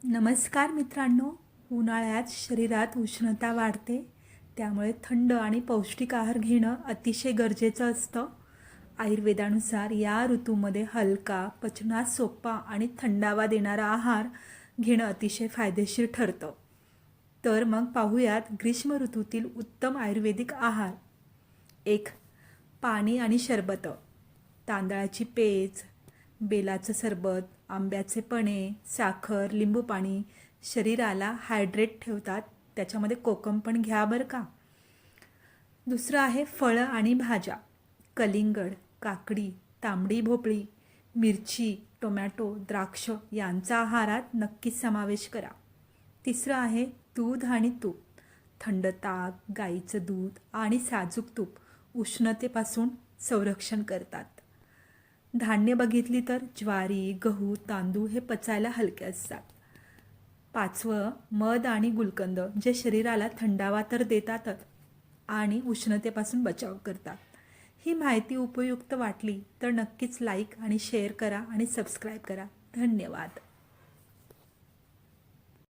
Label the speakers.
Speaker 1: नमस्कार मित्रांनो. उन्हाळ्यात शरीरात उष्णता वाढते, त्यामुळे थंड आणि पौष्टिक आहार घेणं अतिशय गरजेचं असतं. आयुर्वेदानुसार या ऋतूमध्ये हलका, पचनास सोपा आणि थंडावा देणारा आहार घेणं अतिशय फायदेशीर ठरतं. तर मग पाहूयात ग्रीष्म ऋतूतील उत्तम आयुर्वेदिक आहार. 1. पाणी आणि सरबत. तांदळाची पेज, बेलाचं सरबत, आंब्याचे पने, साखर, लिंबू पाणी शरीराला हायड्रेट ठेवतात. त्याच्यामध्ये कोकम पण घ्या बरं का. दुसरं आहे फळं आणि भाज्या. कलिंगड, काकडी, तांबडी भोपळी, मिरची, टोमॅटो, द्राक्ष यांचा आहारात नक्कीच समावेश करा. तिसरं आहे दूध आणि तूप. थंड ताक, गाईचं दूध आणि साजूक तूप उष्णतेपासून संरक्षण करतात. धान्य बघितली तर ज्वारी, गहू, तांदूळ हे पचायला हलके असतात. 5. मध आणि गुलकंद, जे शरीराला थंडावा तर देतातच आणि उष्णतेपासून बचाव करतात. ही माहिती उपयुक्त वाटली तर नक्कीच लाईक आणि शेअर करा आणि सबस्क्राईब करा. धन्यवाद.